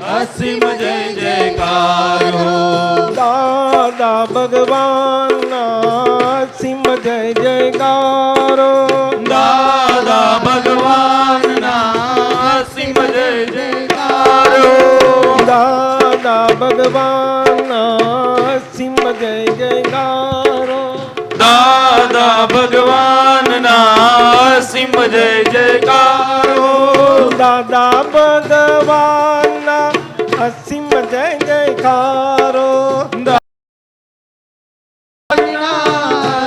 અસીમ જય જયકાર હો દાદા ભગવાનના અસીમ જય જયકાર હો દાદા ભગવાનના અસીમ જય જયકાર હો દાદા ભગવાનના અસીમ જય જયકાર હો દાદા ભગવાનના અસીમ જય જયકાર હો દાદા ભગવાનના અસીમ જય જયકાર હો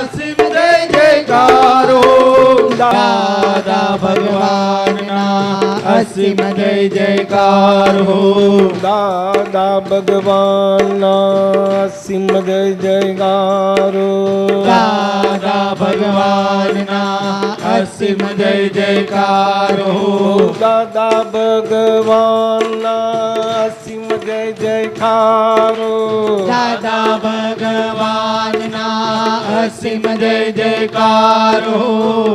અસીમ જય જયકાર હો દાદા ભગવાનના અસીમ જય જયકાર હો દાદા ભગવાનના અસીમ જય જયકાર હો દાદા ભગવાનના અસીમ જય જયકાર હો દાદા ભગવાનના અસીમ જય જયકાર હો દાદા ભગવાનના અસીમ જય જયકાર હો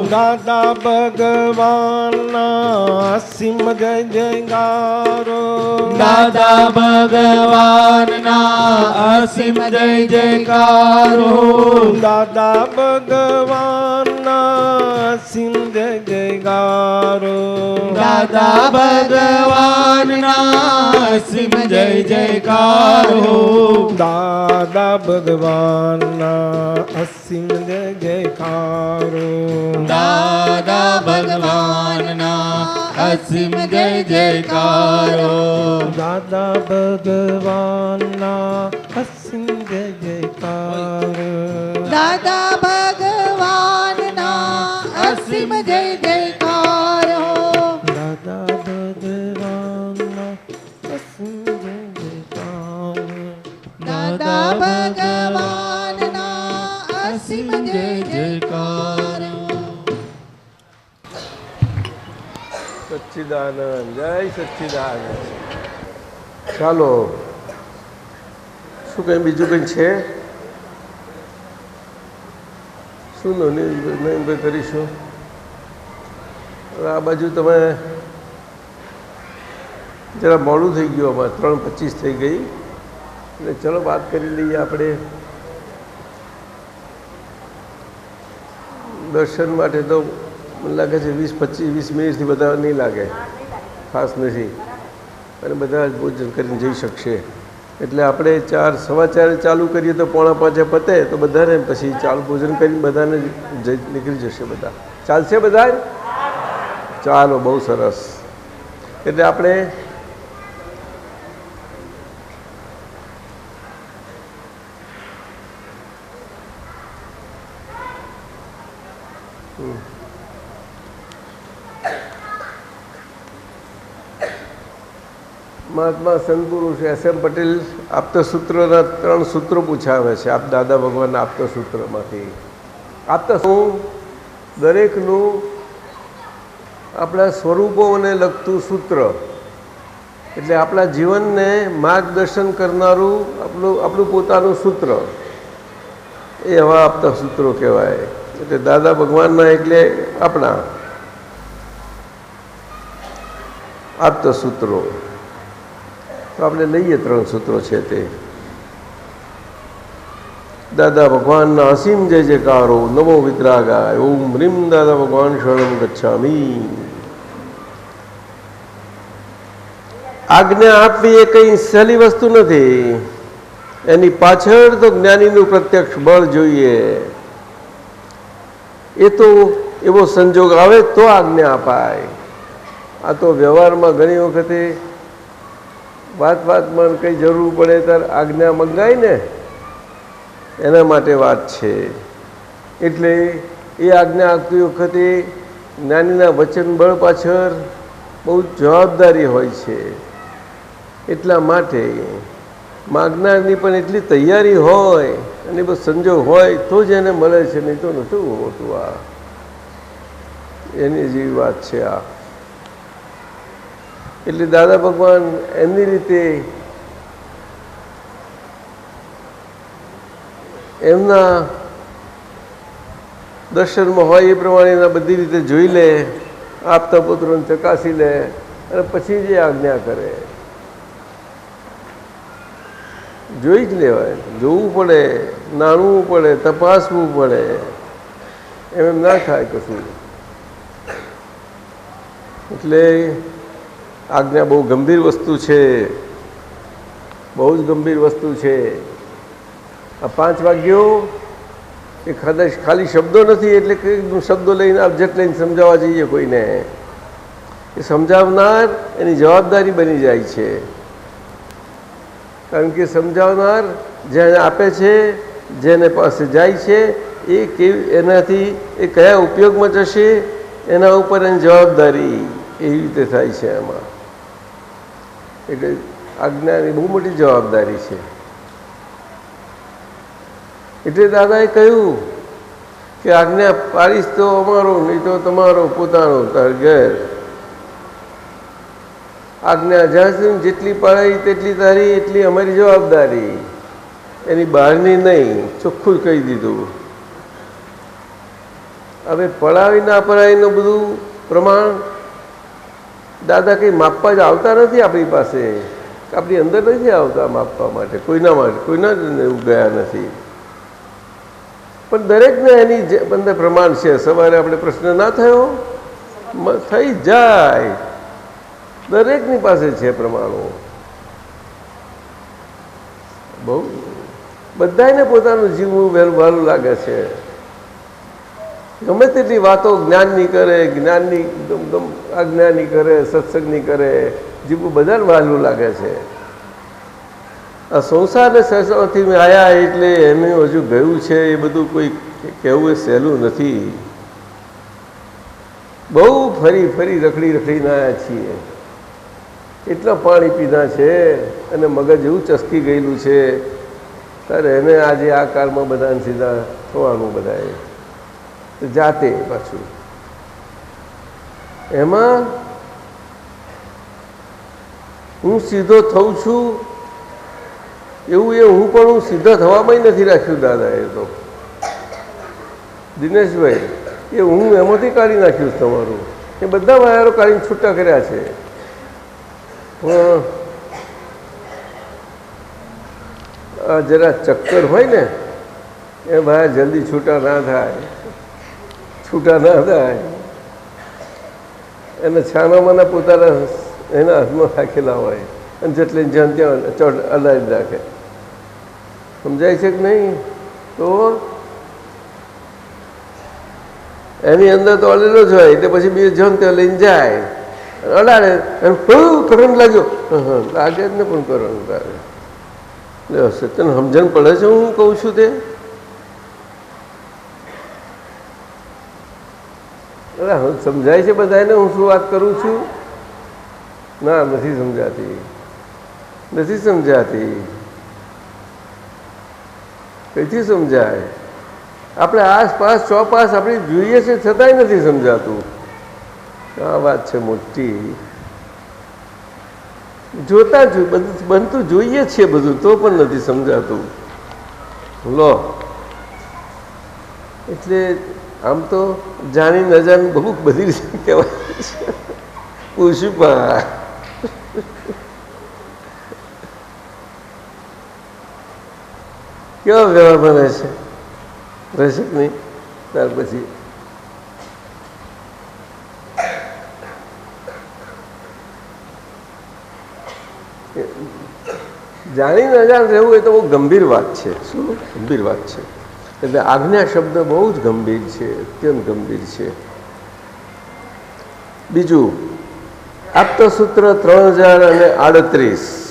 દાદા ભગવાનના અસીમ જય જયકાર હો દાદા ભગવાનના અસીમ જય જયકાર હો દાદા ભગવાનના અસીમ જય જયકાર હો દાદા ભગવાનના અસીમ જય જયકાર હો દાદા ભગવાનના અસીમ જય જયકાર હો દાદા ભગવાનના અસીમ જય જયકાર હો દાદા ભગવાનના અસીમ જય જયકાર હો દાદા ભગવાનના અસીમ જય જયકાર હો દાદા ભગવાનના અસીમ જય જયકાર હો દાદા ભગવાનના અસીમ જય જયકાર હો સચ્ચિદાનંદ જય સચ્ચિદાનંદ. ચાલો શું કંઈ બીજું કંઈ છે? શું નયનભાઈ કરીશું? આ બાજુ તમે જરા મોડું થઈ ગયું, આમાં 3:25 થઈ ગઈ એટલે ચલો વાત કરી લઈએ આપણે. દર્શન માટે તો મને લાગે છે 20-25 મિનિટથી બધા નહીં લાગે, ખાસ નથી, અને બધા જ ભોજન કરીને જઈ શકશે. એટલે આપણે 4:15 ચાલુ કરીએ તો 4:45 પતે તો બધાને પછી ચાલુ ભોજન કરીને બધાને નીકળી જશે. બધા ચાલશે? બધા ચાલો, બહુ સરસ. એટલે આપણે મહાત્મા સંત પુરુષ SM પટેલ આપતસૂત્રના 3 સૂત્રો પૂછાવે છે. આપ દાદા ભગવાનના આપતસૂત્રમાંથી આપતા દરેકનું આપણા સ્વરૂપોને લગતું સૂત્ર, એટલે આપણા જીવનને માર્ગદર્શન કરનારું આપણું પોતાનું સૂત્ર, એ આવા આપતા સૂત્રો કહેવાય. એટલે દાદા ભગવાનના એટલે આપણા આપતા સૂત્રો. તો આપણે લઈએ 3 સૂત્રો છે તે. દાદા ભગવાનના અસીમ જય જયકારો, નમો વિતરાગાય, ઓમ રીમ દાદા ભગવાન શરણમ ગચ્છામી. આજ્ઞા આપવી એ કંઈ સહેલી વસ્તુ નથી, એની પાછળ તો જ્ઞાનીનું પ્રત્યક્ષ બળ જોઈએ. એ તો એવો સંજોગ આવે તો આજ્ઞા અપાય. આ તો વ્યવહારમાં ઘણી વખતે વાતમાં કંઈ જરૂર પડે ત્યારે આજ્ઞા મંગાય ને, એના માટે વાત છે. એટલે એ આજ્ઞા આપતી વખતે જ્ઞાનીના વચન બળ પાછળ બહુ જવાબદારી હોય છે. એટલા માટે માગનારની પણ એટલી તૈયારી હોય અને બસ સંજોગ હોય તો જ એને મળે છે, નહીં તો નહોતું હોતું. આ એની જેવી વાત છે આ. એટલે દાદા ભગવાન એમની રીતે એમના દર્શનમાં હોય એ પ્રમાણે બધી રીતે જોઈ લે, આપતા પુત્રોને ચકાસી લે અને પછી જે આજ્ઞા કરે. જોઈ જ લેવાય, જોવું પડે, નાણવું પડે, તપાસવું પડે, એમ ના થાય કશું. એટલે આજ્ઞા બહુ ગંભીર વસ્તુ છે, બહુ જ ગંભીર વસ્તુ છે. આ 5 વાગ્યો એ ખાલી શબ્દો નથી, એટલે કે શબ્દો લઈને ઓબ્જેક્ટ લઈને સમજાવવા જઈએ કોઈને, એ સમજાવનાર એની જવાબદારી બની જાય છે. કારણ કે સમજાવનાર જેને આપે છે, જેને પાસે જાય છે, એ કેવી એનાથી એ કયા ઉપયોગમાં જશે એના ઉપર એની જવાબદારી એવી રીતે થાય છે. એમાં એટલે આજ્ઞાની બહુ મોટી જવાબદારી છે. એટલે દાદાએ કહ્યું કે આજ્ઞા પાડીશ તો અમારો, નહીં તો તમારો પોતાનો તાર ઘેર. આજ્ઞા જ્યાં સુધી જેટલી પાડાઈ તેટલી તારી, એટલી અમારી જવાબદારી, એની બહારની નહીં. ચોખ્ખું કહી દીધું. હવે પડાવી ના પડાવીનું બધું પ્રમાણ દાદા કંઈ માપવા જ આવતા નથી આપણી પાસે, આપણી અંદર નથી આવતા માપવા માટે, કોઈના ગયા નથી. પણ દરેકને એની અંદર પ્રમાણ છે. સવારે આપણે પ્રશ્ન ના થયો, થઈ જાય, દરેકની પાસે છે પ્રમાણો. બહુ બધાને પોતાનું જીવવું વહેલું લાગે છે. ગમે તેટલી વાતો જ્ઞાનની કરે, આજ્ઞાની કરે, સત્સંગની કરે, જીવવું બધાને વહેલું લાગે છે. આ સંસારને સંસારથી આવ્યા એટલે એનું હજુ ગયું છે એ બધું કોઈ કહેવું એ સહેલું નથી. બહુ ફરી રખડીને આવ્યા છીએ. એટલા પાણી પીધા છે અને મગજ એવું ચસકી ગયેલું છે, ત્યારે એને આજે આ કાળમાં બધાને સીધા થવાનું. બધાએ જાતે પાછું એમાં હું સીધો થઉં છું એવું એ હું પણ હું સીધા થવામાં નથી રાખ્યું દાદાએ. તો દિનેશભાઈ એ હું એમાંથી કાઢી નાખ્યું તમારું, એ બધા વાયરો કાઢીને છૂટા કર્યા છે. પણ જરા ચક્કર હોય ને એ ભાઈ જલ્દી છૂટા ના થાય. એને છાનામાના પોતાના એના હાથમાં રાખેલા હોય અને જેટલે જ્યાં ત્યાં અલાઈ રાખે. સમજાય છે કે નહીં? તો એની અંદર તો અડેલો જ હોય, એટલે પછી બીજું જ્યાં ત્યાં લઈને જાય, અડાડે અને કરંટ લાગ્યો, લાગે જ ને પણ કરંટ લાગે. તને સમજણ પડે છે હું કહું છું તે? સમજાય છે બધાને હું શું વાત કરું છું? ના, નથી સમજાતી. કઈથી સમજાય? આપણે આસપાસ ચોપાસ આપણે જોઈએ છે છતાંય નથી સમજાતું. આ વાત છે મોટી. જોતા બનતું જોઈએ છીએ બધું, તો પણ નથી સમજાતું. લો, એટલે આમ તો જાણી ન જાણી બહુ બધી રીતે કહેવાય છે. પુષ્પા કેવા વ્યવહાર બને છે રસિક નહીં? ત્યાર પછી જાણી ન જાણ રહેવું એ તો બહુ ગંભીર વાત છે. શું ગંભીર વાત છે? એટલે આજ્ઞા શબ્દ બહુ જ ગંભીર છે, અત્યંત ગંભીર છે. બીજું આપતા સૂત્ર 3038.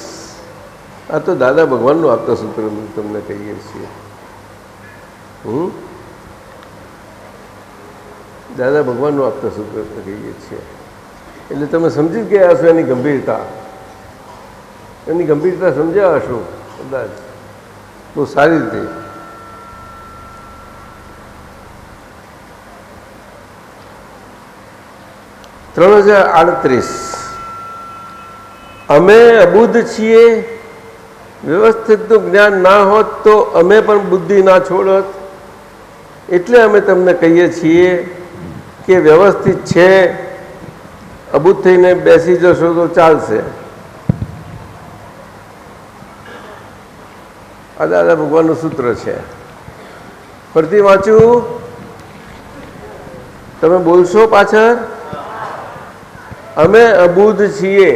આ તો દાદા ભગવાનનું આપતા સૂત્ર તમને કહીએ છીએ. દાદા ભગવાનનું આપતા સૂત્ર કહીએ છીએ. એટલે તમે સમજી ગયા હશો એની ગંભીરતા. સમજ્યા હશો કદાચ બહુ સારી રીતે. $3038. અમે અબુદ્ધ છીએ. વ્યવસ્થિતનું જ્ઞાન ના હોત તો અમે પણ બુદ્ધિ ના છોડત. એટલે અમે તમને કહીએ છીએ કે વ્યવસ્થિત છે, અબુદ્ધ થઈને બેસી જશો તો ચાલશે. આ દાદા ભગવાનનું સૂત્ર છે. ફરતી વાંચું, તમે બોલશો પાછળ. અમે અબુધ છીએ.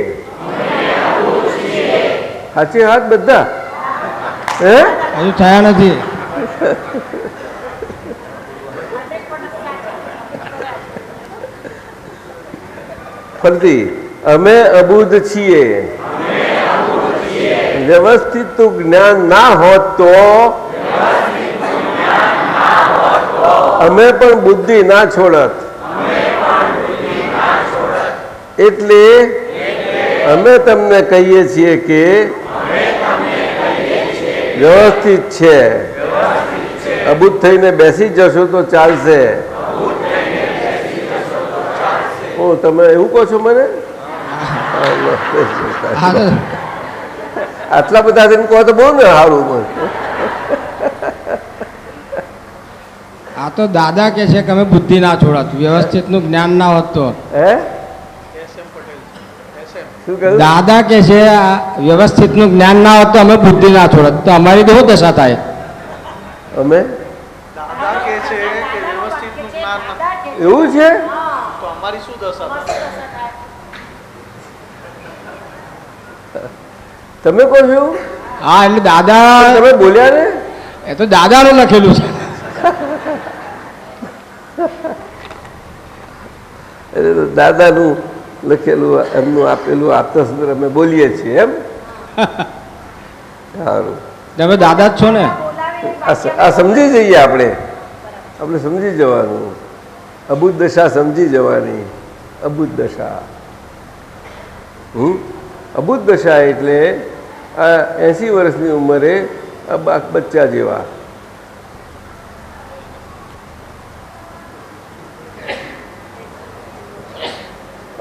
સાચી હાથ બધા? હે, હજુ થયા નથી. ફરતી, અમે અબુધ છીએ. વ્યવસ્થિત જ્ઞાન ના હોત તો અમે પણ બુદ્ધિ ના છોડત. એટલે અમે તમને કહીએ છીએ કે વ્યવસ્થિત છે. અબુધ થઈને બેસી જશો તો ચાલશે. ઓ, તમે એવું કહો છો મને? આટલા બધા કહો તો બહુ ને સારું. આ તો દાદા કે છે કે અમે બુદ્ધિ ના છોડત, વ્યવસ્થિત નું જ્ઞાન ના હોત તો. હે, શું કહ્યું? દાદા કે છે વ્યવસ્થિત નું જ્ઞાન ના હોત તો અમે બુદ્ધિ ના છોડત, તો અમારી તો શું દશા થાય? અમે દાદા કહે છે કે વ્યવસ્થિતનું જ્ઞાન નથી, એવું છે? તો અમારી શું દશા થાય? તમે કહો છો? હા, એટલે દાદા, તમે બોલ્યા ને? એ તો દાદાનું લખેલું છે. દાદાનું લખેલું, એમનું આપેલું આપતા સૂત્ર અમે બોલીએ છીએ એમ. સારું, તમે દાદા જ છો ને? આ સમજી જઈએ આપણે સમજી જવાનું. અબુધ દશા સમજી જવાની. અબુધ દશા, અબુધ દશા એટલે આ 80 વર્ષની ઉંમરે આ બચ્ચા જેવા.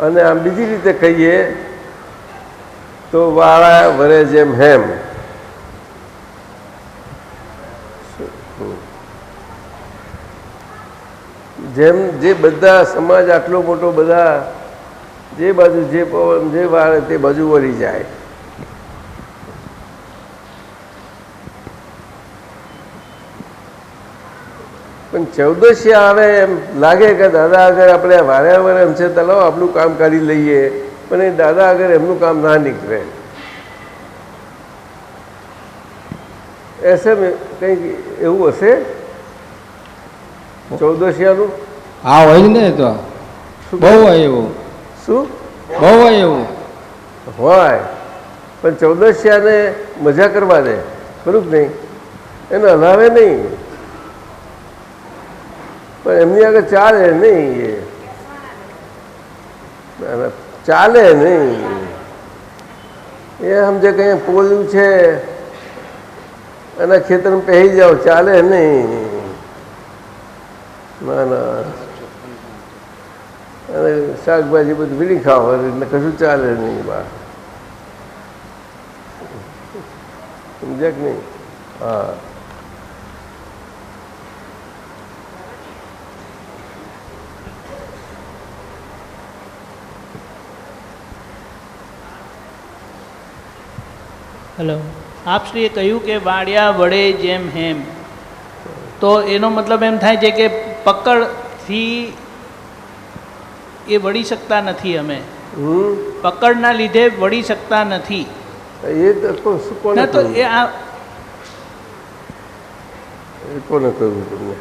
અને આમ બીજી રીતે કહીએ તો વાળા વરે જેમ હેમ. જેમ જે બધા સમાજ આટલો મોટો, બધા જે બાજુ જે પવન જે વાળે તે બાજુ વળી જાય. પણ 14 આવે એમ લાગે કે દાદા આગળ આપણે વાર્યા વરે એમ છે, તલાવ આપણું કામ કરી લઈએ, પણ એ દાદા આગળ એમનું કામ ના નીકળે. એસે કંઈક એવું હશે 14નું? હા, હોય જ ને. તો બહુ હોય એવું. શું બહુ હોય એવું હોય? પણ 14ને મજા કરવા દે, ખરું જ નહીં? એને હલાવે નહીં, પણ એમની આગળ ચાલે નહીં. એ ચાલે નહીં. એ સમજે કે અહીંયા પોલું છે, એના ખેતરમાં પહેરી જાઓ, ચાલે નહીં. ના ના, અને શાકભાજી બધું વીણી ખાવા એટલે કશું ચાલે નહીં. બા સમજ્યા કે નહીં? હા. હેલો, આપશ્રીએ કહ્યું કે વાડિયા વડે જેમ હેમ, તો એનો મતલબ એમ થાય છે કે પકડથી એ વળી શકતા નથી. અમે પકડના લીધે વળી શકતા નથી. એ તો કોને ના, તો એ આ કોને કહ્યું તમને?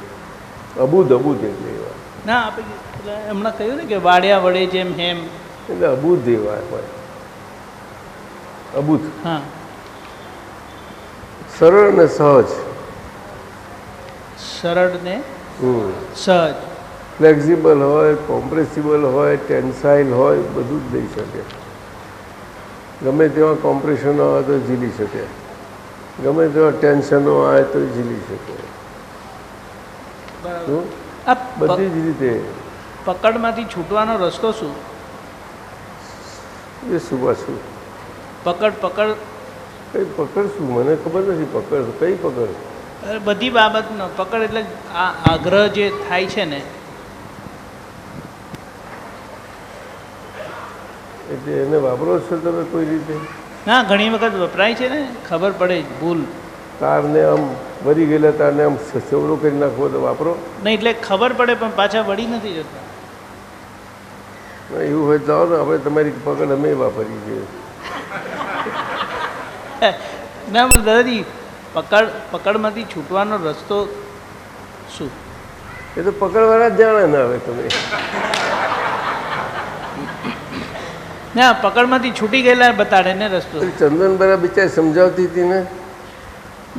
અબુધ એટલે એવા ના, આપણે હમણાં કહ્યું ને કે વાડિયા વડે જેમ હેમ, એટલે અબુધ એવા હોય. અબુધ હા, સરળ ને સહજ. સરળ ને સહજ, ફ્લેક્સિબલ હોય, કોમ્પ્રેસિબલ હોય, ટેન્સાઇલ હોય, બધું જ લઈ શકે. ગમે તેવા કોમ્પ્રેશનો આવે તો ઝીલી શકે, ગમે તેવા ટેન્શનો આવે તો ઝીલી શકે. બધી જ રીતે. પકડમાંથી છૂટવાનો રસ્તો શું? એ શું પાછું? પકડ કઈ પકડ શું? મને ખબર નથી. પકડ કઈ પકડ? બધી બાબતનો પકડ એટલે આ આગ્રહ જે થાય છે ને, એટલે એને વાપરો છો તમે કોઈ રીતે? ના, ઘણી વખત વપરાય છે ને, ખબર પડે ભૂલ. તારને આમ વળી ગયેલા તારને આમ સેવડો કરી નાખવો તો વાપરો. નહીં એટલે ખબર પડે પણ પાછા વળી નથી જતા. એવું હોય તો આવો ને, આપણે તમારી પકડ અમે વાપરીએ છીએ. ના પણ દાદાજી પકડમાંથી છૂટવાનો રસ્તો શું? એ તો પકડવાળા જ જાણે ને. હવે તમે ના પકડમાંથી છૂટી ગયેલા બતાડે ને રસ્તો. ચંદન બરા બિચારી સમજાવતી હતી ને,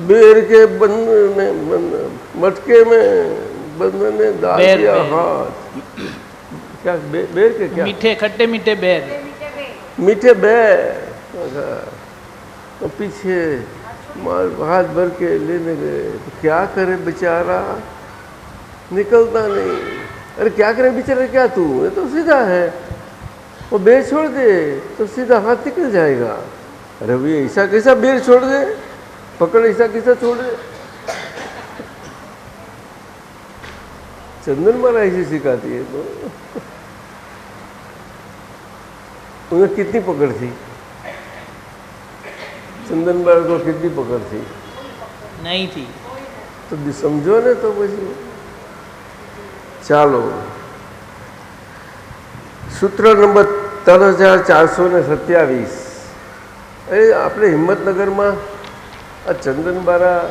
બેર કે બંધ મટકે में बंधन ने डाल दिया हाथ. क्या बेर के क्या? मीठे खट्टे मीठे बेर. मीठे बेर. तो पीछे हाथ भर के लेने गए तो क्या करे बेचारा, निकलता नहीं. अरे क्या करे बेचारा, क्या तू, ये तो सीधा है, वो बेर छोड़ दे तो सीधा हाथ निकल जाएगा. अरे भैया ऐसा कैसा बेर छोड़ दे, पकड़ ऐसा कैसा छोड़ दे. चंदन मारा ऐसी सिखाती है. तो उन्हें कितनी पकड़ थी चंदन बार को, कितनी पकड़ थी? नहीं थी. तो समझो ने. तो પછી ચાલો સૂત્ર નંબર 3427. એ આપણે હિંમતનગરમાં આ ચંદનબારા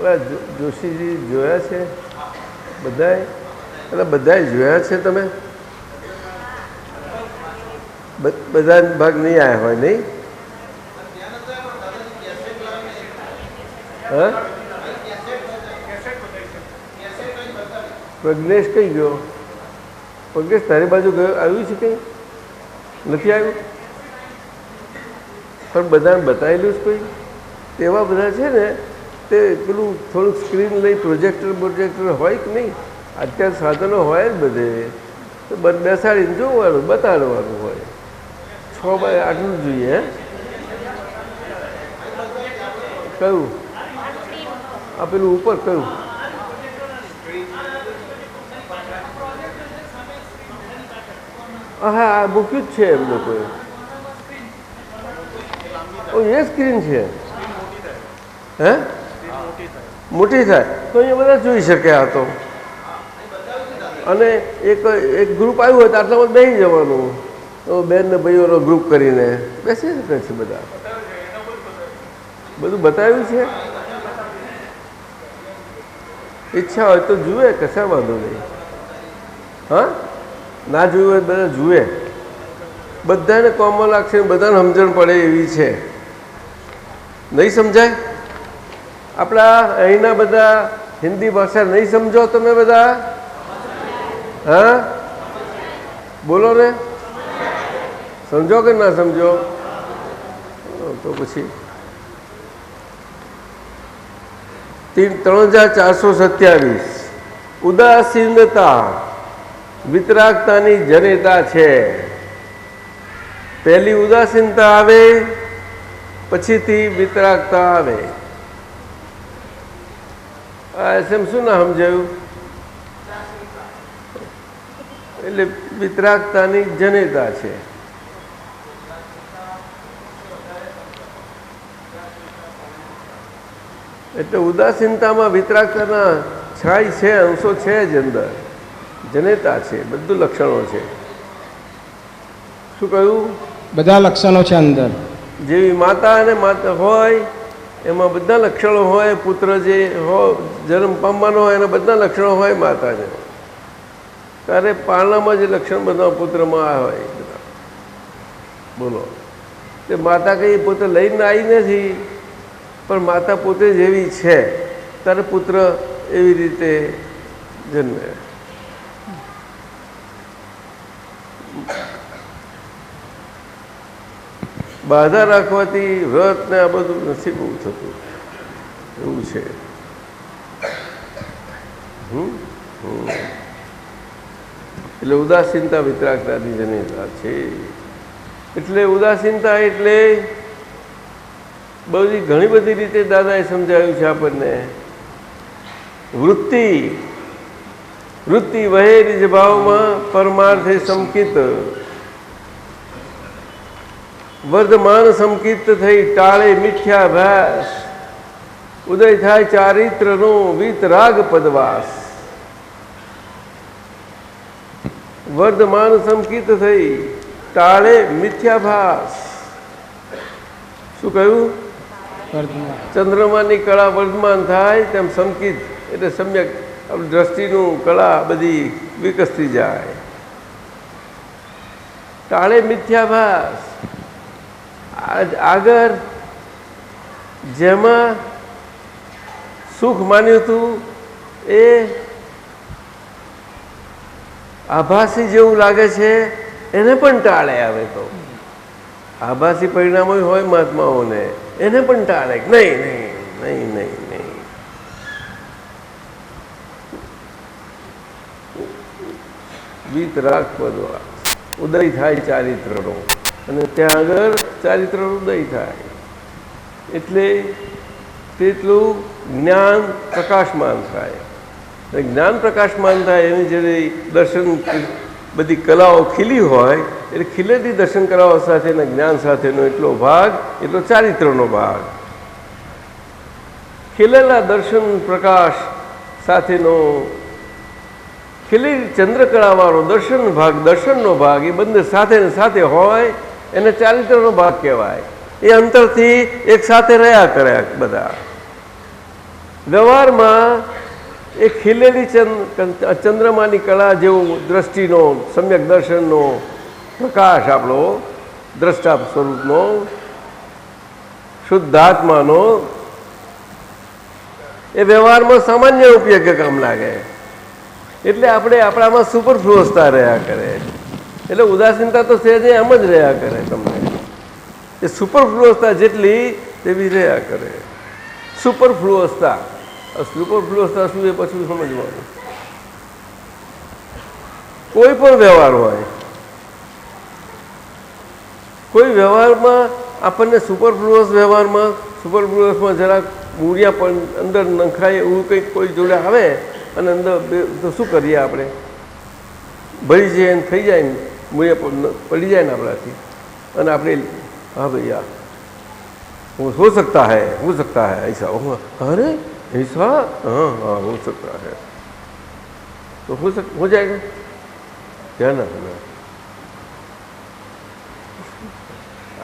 ઓલા જોશીજી જોયા છે બધાએ? એટલે બધાએ જોયા છે તમે? બધા ભાગ નહીં આવ્યા હોય નહીં? હા, પ્રજ્ઞેશ કઈ ગયો? પ્રજ્ઞેશ તારી બાજુ ગયો, આવ્યું છે કંઈ? નથી આવ્યું? પણ બધાને બતાવેલું જ કોઈ? તેવા બધા છે ને, તે પેલું થોડુંક સ્ક્રીન લઈ પ્રોજેક્ટર હોય કે નહીં? અત્યારે સાધનો હોય જ બધે, તો બેસાડીને જોવાનું, બતાડવાનું હોય. 6x8 જોઈએ. હે કયું? આ પેલું ઉપર કયું? હા, આ મૂક્યું જ છે એમ લોકોએ. એ સ્ક્રીન છે. હે મોટી થાય તો અહીંયા બધા જોઈ શકે. આ તો અને એક ગ્રુપ આવ્યું હોય તો આટલામાં બેસી જવાનું. તો બેન ને ભાઈઓનો ગ્રુપ કરીને બેસી શકે છે. બધા બધું બતાવ્યું છે. ઈચ્છા હોય તો જુએ, કશા વાંધો નહીં. હા, ના જોયું હોય બધા જુએ. બધાને કોમન લાગશે, બધાને સમજણ પડે એવી છે. નહીં સમજાય? આપણા અહીંના બધા હિન્દી ભાષા નહીં સમજો તમે બધા? હા બોલો ને, સમજો કે ના સમજો? તો પછી 3427. ઉદાસીનતા વિતરાગતાની જનેતા છે. પહેલી ઉદાસીનતા આવે, પછીથી વિતરાગતા આવે. એમ શું ના સમજાયું? એટલે વિતરાગતાની જનેતા છે. એટલે ઉદાસીનતામાં વિતરાગતાના છાય છે, અંશો છે જ અંદર. જનેતા છે, બધું લક્ષણો છે. શું કહ્યું? બધા લક્ષણો છે અંદર. જેવી માતા અને માતા હોય એમાં બધા લક્ષણો હોય. પુત્ર જે જન્મ પામવાનો હોય એના બધા લક્ષણો હોય માતાને. ત્યારે પારણામાં જે લક્ષણ બધા પુત્રમાં આ હોય બધા. બોલો, તે માતા કંઈ પોતે લઈને આવી નથી, પણ માતા પોતે જેવી છે ત્યારે પુત્ર એવી રીતે જન્મે. બાધા રાખવાથી વ્રત ને આ બધું નથી બહુ થતું. એવું છે. એટલે ઉદાસીનતા વિતરાગતાની જનેતા છે. એટલે ઉદાસીનતા એટલે બધી ઘણી બધી રીતે દાદાએ સમજાવ્યું છે આપણને. વૃત્તિ વહે નિજ ભાવમાં પરમાર્થે સંકિત, વર્ધમાન સંકિત થઈ ટાળે મિથ્યાભાસ. ઉદય થાય ચારિત્રનો વીતરાગ પદવાસ, વર્ધમાન સંકિત થઈ ટાળે મિથ્યાભાસ. શું કહ્યું? ચંદ્રમાની કળા વર્ધમાન થાય તેમ સંકિત એટલે સમ્યક દ્રષ્ટિનું કળા બધી વિકસતી જાય. ટાળે મિથ્યાભાસ. આગળ જેમાં સુખ માન્યું હતું એ આભાસી જેવું લાગે છે એને પણ ટાળે. આવે તો આભાસી પરિણામો હોય મહાત્માઓને, એને પણ ટાળે. નહીં નહીં નહીં નહીં નહીં. વીતરાગ પદવા ઉદય થાય ચારિત્રનો, અને ત્યાં આગળ ચારિત્રનો ઉદય થાય એટલે તેટલું જ્ઞાન પ્રકાશમાન થાય. જ્ઞાન પ્રકાશમાન થાય એની જ્યારે દર્શન બધી કલાઓ ખીલી હોય એટલે ખીલેલી દર્શન કલાઓ સાથેના જ્ઞાન સાથેનો એટલો ભાગ, એટલો ચારિત્રનો ભાગ. ખીલેલા દર્શન પ્રકાશ સાથેનો ખીલી ચંદ્રકળાવાળો દર્શન ભાગ, દર્શનનો ભાગ એ બંને સાથે ને સાથે હોય એને ચારિત્રનો ભાગ કહેવાય. એ અંતરથી એક સાથે રહ્યા કરે. બધા વ્યવહારમાં એ ખીલેલી ચંદ્રમાની કળા જેવો દ્રષ્ટિનો સમ્યક દર્શનનો પ્રકાશ, આપણો દ્રષ્ટા સ્વરૂપનો શુદ્ધાત્માનો, એ વ્યવહારમાં સામાન્ય ઉપયોગ કામ લાગે. એટલે આપણે આપણામાં સુપરફ્લુઅસતા રહ્યા કરે. એટલે ઉદાસીનતા તો સહેજે એમ જ રહ્યા કરે. તમને એ સુપરફ્લુઅસતા જેટલી તેવી રહ્યા કરે. સુપરફ્લુઅસતા. સુપરફ્લુઅસતા શું એ પછી સમજવાનું. કોઈ પણ વ્યવહાર હોય, કોઈ વ્યવહારમાં આપણને સુપરફ્લુઅસ સુપરફ્લુઅસમાં જરાક મૂળિયા પણ અંદર નંખાય એવું કંઈક કોઈ જોડે આવે અને અંદર તો શું કરીએ આપણે? ભરી જાય ને થઈ જાય ને મૂળિયા પડી જાય ને આપણાથી, અને આપણે હા ભાઈ યાર हो सकता है ऐसा. अरे ऐसा, हाँ हाँ हो सकता है, तो हो जाएगा क्या ना होना.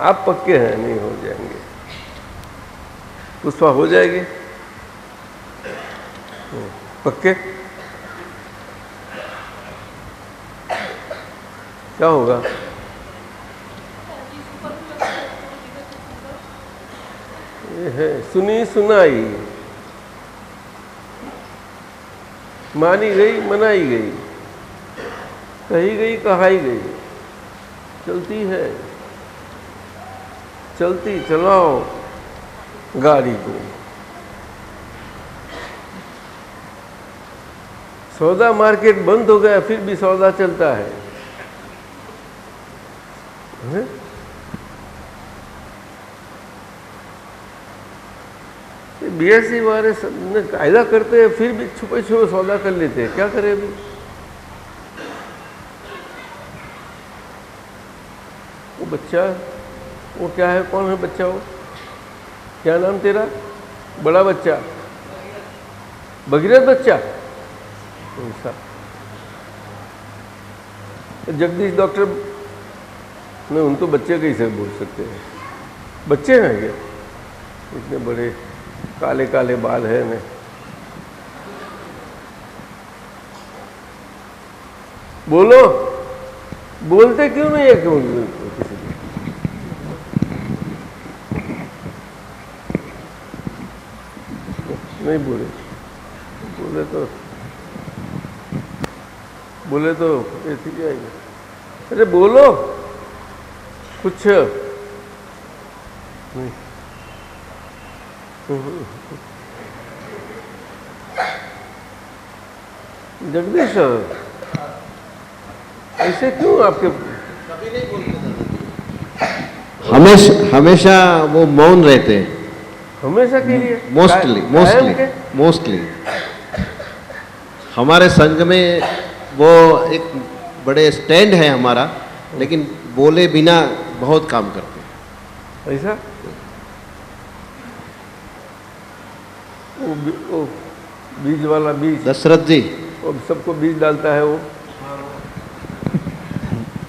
आप पक्के हैं? नहीं हो जाएंगे. पुष्पा हो जाएगी पक्के? क्या होगा? ये है सुनी सुनाई, मानी गई मनाई गई, कही गई कहाई गई, चलती है. चलती चलाओ गाड़ी को. सौदा मार्केट बंद हो गया फिर भी सौदा चलता है. बीएससी वाले कायदा करते हैं फिर भी छुपे छुपे सौदा कर लेते हैं. क्या करें अभी? वो बच्चा, वो क्या है, कौन है बच्चा? वो क्या नाम तेरा? बड़ा बच्चा, भगीरथ बच्चा. ऐसा जगदीश डॉक्टर नहीं, उन तो बच्चे कैसे बोल सकते हैं? बच्चे हैं क्या? इतने बड़े काले काले बाल है ने. बोलो, बोलते क्यों नहीं है? क्यों किसी नहीं बोले? बोले तो ऐसी जाएगी. अरे बोलो कुछ नहीं. जगदीश ऐसे क्यों आपके? हमेशा वो मौन रहते हैं. हमेशा के लिए? मोस्टली हमारे संघ में वो एक बड़े स्टैंड है हमारा, लेकिन बोले बिना बहुत काम करते हैं. ऐसा वो बीज वाला बीज, दशरथ जी, वो सबको बीज डालता है वो।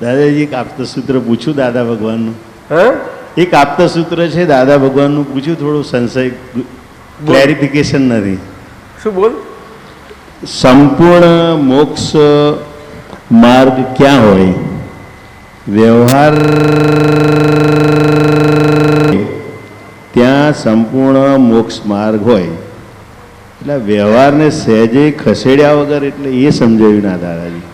દાદાજી એક આપતા સૂત્ર પૂછ્યું દાદા ભગવાનનું. हाँ એક આપતા સૂત્ર છે દાદા ભગવાનનું પૂછ્યું, થોડું સંશય ક્લેરિફિકેશન નથી. શું બોલ? સંપૂર્ણ મોક્ષ માર્ગ ક્યાં હોય? વ્યવહાર ત્યાં સંપૂર્ણ મોક્ષ માર્ગ હોય, એટલે વ્યવહારને સહેજે ખસેડ્યા વગર, એટલે એ સમજાવ્યું ના દાદાજી.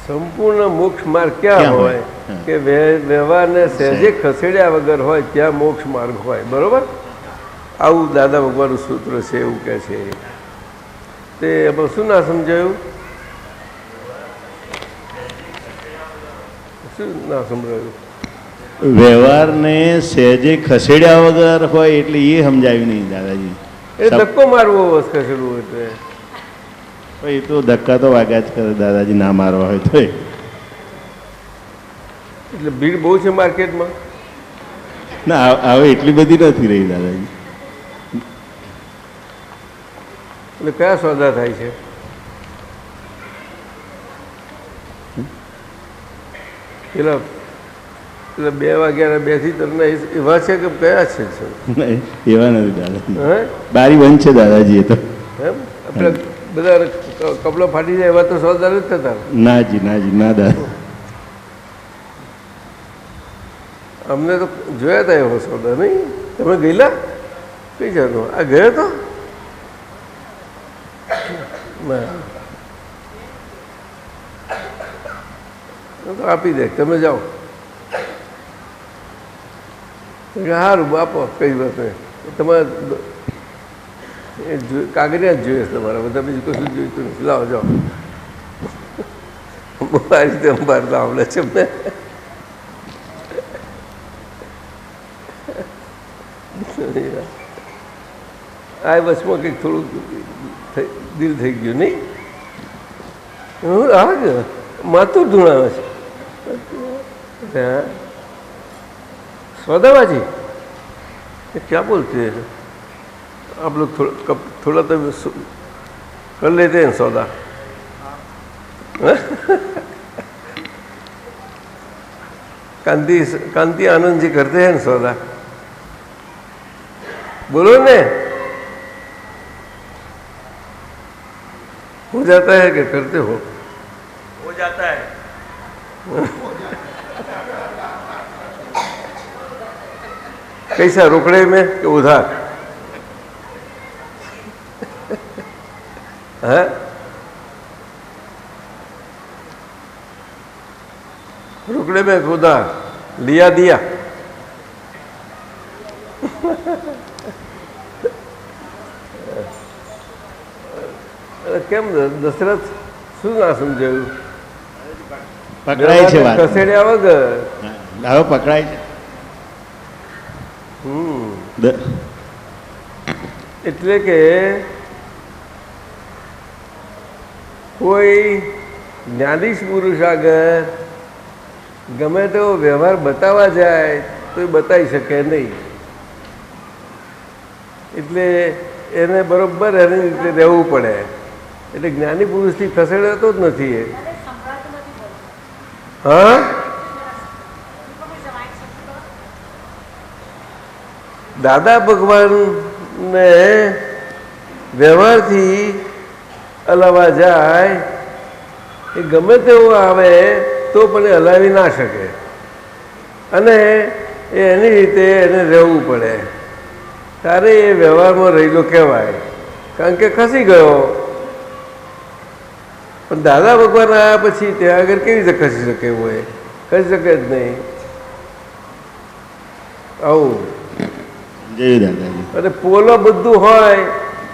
સંપૂર્ણ મોક્ષ માર્ગ ક્યાં ક્યાં હોય? હોય? કે વ્યવહારને સહેજે ખસેડ્યા વગર હોય ત્યાં મોક્ષ માર્ગ હોય. બરોબર? આવું દાદા ભગવાનનું સૂત્ર છે, એવું કહે છે. તે એમાં શું ના સમજાયું? શું ના સમજાયું? વ્યવહારને સહેજે ખસેડ્યા વગર હોય એટલે એ સમજાવ્યું નહીં દાદાજી. એ ધક્કો મારવો બસ ખસેડવું એટલે. એ તો ધક્કા તો વાગ્યા જ કરે દાદાજી, ના મારવા હોય તો. એટલે ભીડ બહુ છે માર્કેટમાં. ના હવે એટલી બધી નથી રહી દાદાજી. એટલે કયા સોદા થાય છે? પેલા 2 વાગ્યાના 2 થી 3 એવા છે કે કયા છે? નહીં, એવા નથી દાદાજી. હે બારી બંધ છે દાદાજી. એ તો એમ આપણે બધા કપડો ફાટી જાય એવા તો સોદા નથી થતા. નાજી નાજી ના દાદા. અમને તો જોયા હતા એવો સોદા. નહીં તમે ગયેલા? કઈ જાતનો? આ ગયો તો તો આપી દે, તમે જાઓ. સારું આપો, કઈ વાત નહીં. તમારે કાગળિયા જ જોઈએ તમારા, બધા બીજું કશું જોઈતું નથી. લાવો જાઓ. આ રીતે અંબાર આવડે છે અમને. આ બસમાં કંઈક થોડુંક દિલ થઈ ગયું નહીં? આ માથું ધૂણાવે છે. सौदाबाजी क्या बोलते हैं आप लोग? थोड़ा तो कर लेते हैं सौदा. कांति आनंद जी करते हैं ना सौदा? बोलो ने, हो जाता है कि करते हो? हो जाता है. कैसा, रोकड़े में कि उधार? है रोकड़े में उधार लिया दिया? કેમ દશરથ શું ના સમજાયું? પકડાય છે વાત. ખસેડ્યા વગર. હવે પકડાય છે. એટલે કે કોઈ જ્ઞાની પુરુષ આગળ ગમે તેવો વ્યવહાર બતાવવા જાય તો એ બતાવી શકે નહીં. એટલે એને બરોબર એની રીતે રહેવું પડે. એટલે જ્ઞાની પુરુષથી ખસેડાતો જ નથી એ. હા, દાદા ભગવાનને વ્યવહારથી હલાવવા જાય એ ગમે તેવો આવે તો પણ એ હલાવી ના શકે, અને એની રીતે એને રહેવું પડે. ત્યારે એ વ્યવહારમાં રહેલો કહેવાય, કારણ કે ખસી ગયો. પણ દાદા ભગવાન આવ્યા પછી ત્યાં આગળ કેવી રીતે ખસી શકે? હોય ખસી શકે જ નહીં. આવું અને પોલો બધું હોય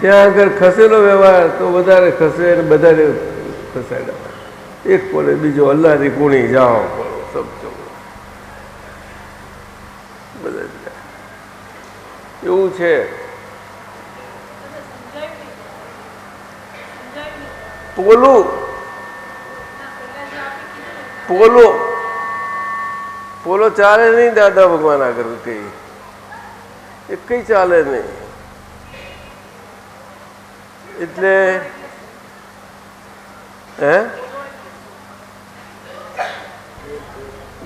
ત્યાં આગળ ખસેલો વ્યવહાર તો વધારે ખસે અને વધારે ખસાડ્યા. એક પોલે બીજો અલ્લાહની કુણી જાઓ સબ બધા એવું છે. પોલું પોલો પોલો ચાલે નહીં દાદા ભગવાન આગળ કઈ, એ કઈ ચાલે નહીં. એટલે હે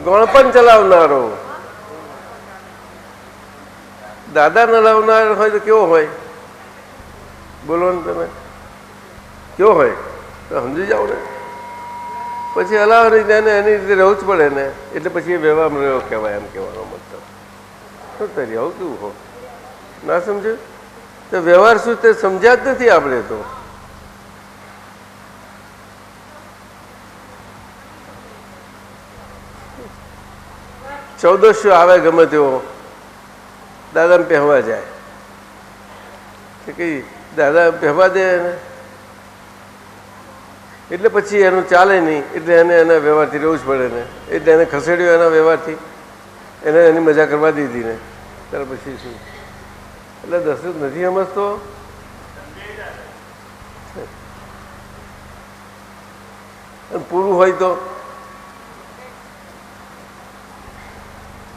ગણપણ ચલાવનારો દાદા ન લાવનાર હોય તો કેવો હોય? બોલો ને તમે, કેવો હોય? તો સમજી જાઓ ને. પછી હલાવ નહીં જાય એની રીતે રહેવું જ પડે ને. એટલે પછી એ વ્યવહારમાં રહ્યો કહેવાય, એમ કહેવાનો મતલબ. શું કરી આવું કેવું હો? ના સમજ્યું તો વ્યવહાર શું તે સમજ્યા જ નથી આપણે તો. ચૌદશો આવે ગમે તેવો દાદાને પહેવા જાય કે કઈ દાદા પહેવા દે એને, એટલે પછી એનું ચાલે નહીં. એટલે એને એના વ્યવહારથી રહેવું જ પડે ને. એટલે એને ખસેડ્યો એના વ્યવહારથી, એને એની મજા કરવા દીધી ને. ત્યાર પછી શું? એટલે દશરથ નથી સમજતો. પૂરું હોય તો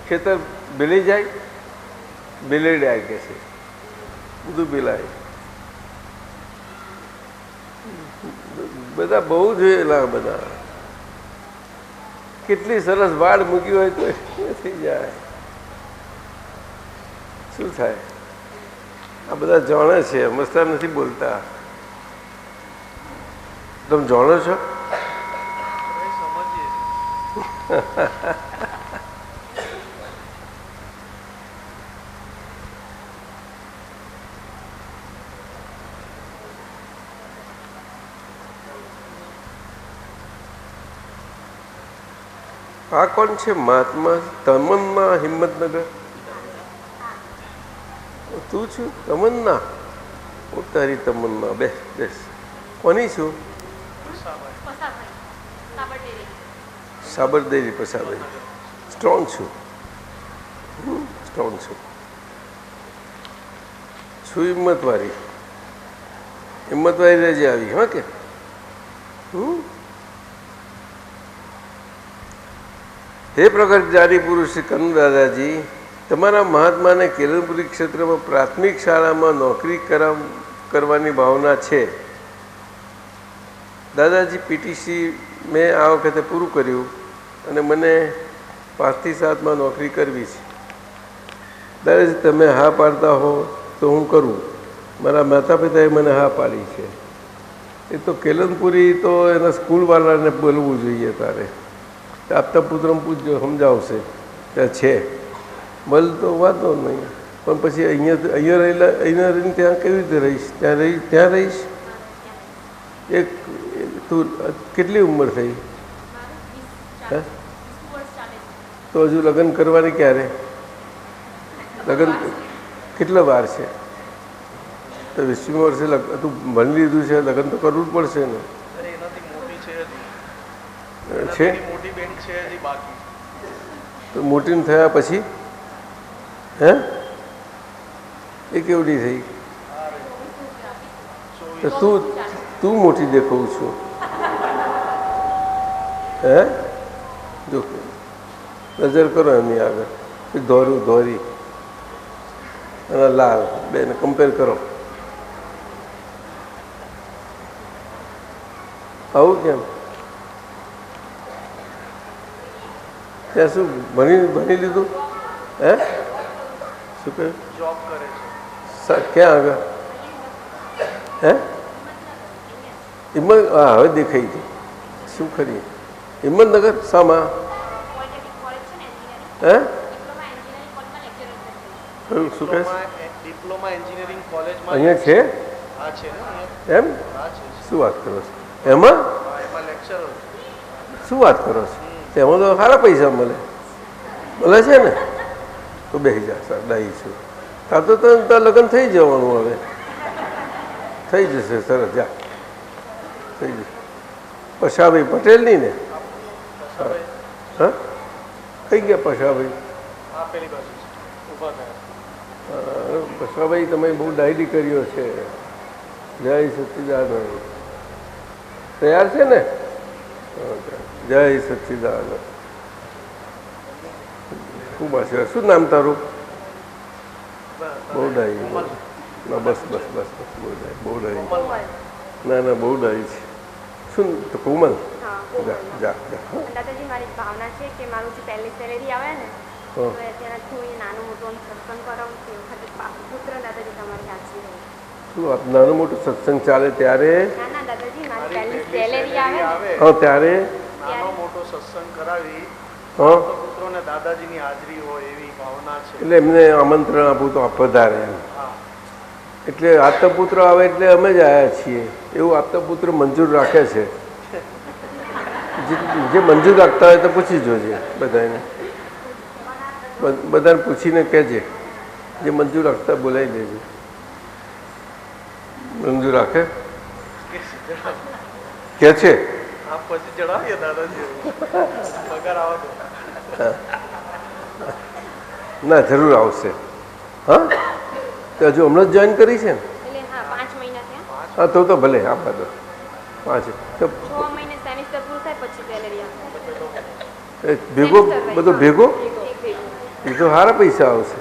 ખેતર ભીલી જાય, ભીલેડાય કે છે, બધું ભીલાય. બધા બહુ જોયેલા, બધા કેટલી સરસ વાડ મૂકી હોય તો થઈ જાય. શું થાય? આ બધા જાણે છે, સમજતા નથી, બોલતા. તમે જાણો છો? આ કોણ છે? મહાત્મા તમન્ના હિંમતનગર. તું છું તમન્ના? હું તારી તમન્ના. બેસ બેસ. કોની છું? સાબરડેરી પસાબેરી. સ્ટ્રોંગ છું, સ્ટ્રોંગ છું. છું હિંમતવાળી. હિંમતવાળી રહેજે આવી. હા કે હે પ્રગટજારી પુરુષ શ્રી કનુ દાદાજી, તમારા મહાત્માને કેલનપુરી ક્ષેત્રમાં પ્રાથમિક શાળામાં નોકરી કરવાની ભાવના છે. દાદાજી પીટીસી મેં આ વખતે પૂરું કર્યું અને મને 5 થી 7 નોકરી કરવી છે. દાદાજી તમે હા પાડતા હો તો હું કરું. મારા માતા પિતાએ મને હા પાડી છે. એ તો કેલનપુરી તો એના સ્કૂલવાળાને બોલવું જોઈએ. તારે આપતા પુત્રમ પૂછજો, સમજાવશે. ત્યાં છે બલ તો વાંધો નહીં, પણ પછી અહીંયા રહીને ત્યાં કેવી રીતે રહીશ? ત્યાં રહીશ. એક તું કેટલી ઉંમર થઈ? હે તો હજુ લગ્ન કરવાની ક્યારે? લગ્ન કેટલા વાર છે? તો 20મી વર્ષે તું ભણી લીધું છે, લગ્ન તો કરવું જ પડશે ને. છે તો મોટી થયા પછી હે એ કેવડી થઈ? તો તું મોટી દેખાવું છું. હે જો નજર કરો એમની આગળ, ધોરી અને લાલ બેને કમ્પેર કરો. આવું કેમ? ત્યાં શું ભણી લીધું? હે શું કહ્યું? જોબ કરે છે. ક્યાં આગળ? હે હિંમત? હા હવે દેખાઈ ગઈ. શું ખરી? હિંમતનગર શામાં? હે શું કહે? ડિપ્લોમા એન્જિનિયરિંગ કોલેજમાં અહીંયા છે. એમ? શું વાત કરો છો? એમાં શું વાત કરો છો? તેમાં તો સારા પૈસા મળે છે ને. તો બેસી જા સર, ડાઈ છું. કાં તો ત્યાં લગ્ન થઈ જવાનું. હવે થઈ જશે. સરસ, જા થઈ જશે. પશાભાઈ પટેલની ને? હા કઈ ગયા પશાભાઈ? પશાભાઈ તમે બહુ ડાયરી કર્યો છે. જય સચ્ચિદાનંદ. તૈયાર છે ને? જય સચ્ચિદાનંદ. ખૂબ આશીર્વાદ. શું નામ તારું? બહુ ડાયરી. ના બસ બસ બસ બસ બહુ ડાય બહુ ડાય ના ના બહુ ડાય છે શું તો કોમલ હા જા જા જા હા. દાદાજી મારી ભાવના છે કે મારું જે પહેલી સેલેરી આવે ને તો અત્યારથી હું એ નાનું મોટું સત્સંગ કરાવું છું એ વખતે પુત્ર દાદાજી તમારી હાજરી હોય. શું આપ નાનું મોટું સત્સંગ ચાલે ત્યારે ના ના દાદાજી મારી પહેલી સેલેરી આવે ને હા ત્યારે નાનો મોટો સત્સંગ કરાવી હા પુત્રોને દાદાજીની હાજરી હોય એવી ભાવના છે. એટલે એમને આમંત્રણ આપું તો આપ વધારે એમ એટલે આપતા આવે એટલે અમે જ આવ્યા છીએ એવું આપતા મંજૂર રાખે છે. જે મંજૂર રાખતા હોય તો પૂછી જોજે બધાને બધાને પૂછીને કહેજે જે મંજૂર રાખતા બોલાવી દેજે. મંજૂર રાખે કે છે આપ પછી જણાવીએ દાદાજી પગાર આવો તો. ના જરૂર આવશે. હા તો હજુ હમણાં જ જોઈન કરી છે ને? એટલે હા 5 મહિના થયા. હા તો ભલે આપવા દો 5 તો 6 મહિને સેમિસ્ટર પૂરું થાય પછી સેલેરી આવે. એ ભેગો બધો ભેગો એક ભેગું. એ તો સારા પૈસા આવશે.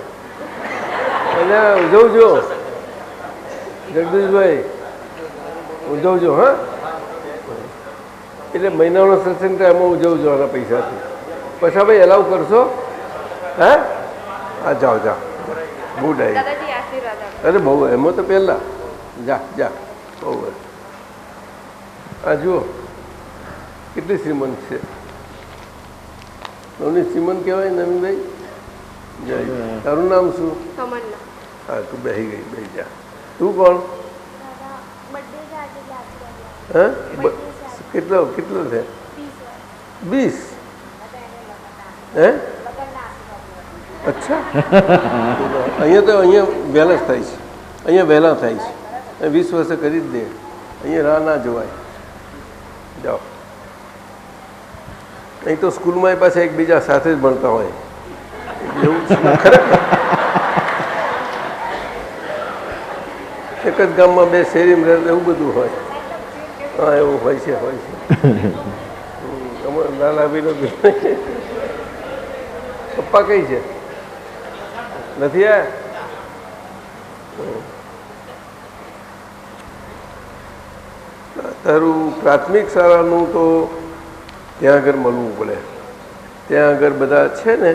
અને ઉજવજો જગદીશભાઈ ઉજવજો. હા એટલે મહિનાનો સત્સંગ થાય એમાં ઉજવજો આના પૈસાથી. પછી ભાઈ એલાવ કરશો? હા હા જાઓ જાઓ ગુડ આઈ. દાદાજી આશીર્વાદ આપો. અરે બહુ એમાં તો પહેલાં જા જા બહુ. આ જુઓ કેટલી શ્રીમંત છે. નવની શ્રીમંત કહેવાય નવીનભાઈ. જય તારું નામ શું? તમન્ના. હા તું બેસી ગઈ બેસી જા. તું કોણ? બર્થડે છે આજે લાસ્ટ હા કેટલો કેટલો છે? 20. હે અચ્છા અહીંયા તો વહેલા જ થાય છે. અહીંયા વહેલા થાય છે. 20 વર્ષે કરી જ દે. અહીંયા રાહ ના જોવાય. જાઓ. અહીં તો સ્કૂલમાં પાછા એકબીજા સાથે જ ભણતા હોય એવું છે ખરેખર. એક જ ગામમાં 2 શેરીમાં રહે એવું બધું હોય. હા એવું હોય છે હોય છે. અમારા લાલાભાઈનો પપ્પા કઈ છે? નથી તારું પ્રાથમિક શાળાનું તો ત્યાં આગળ મળવું પડે. ત્યાં આગળ બધા છે ને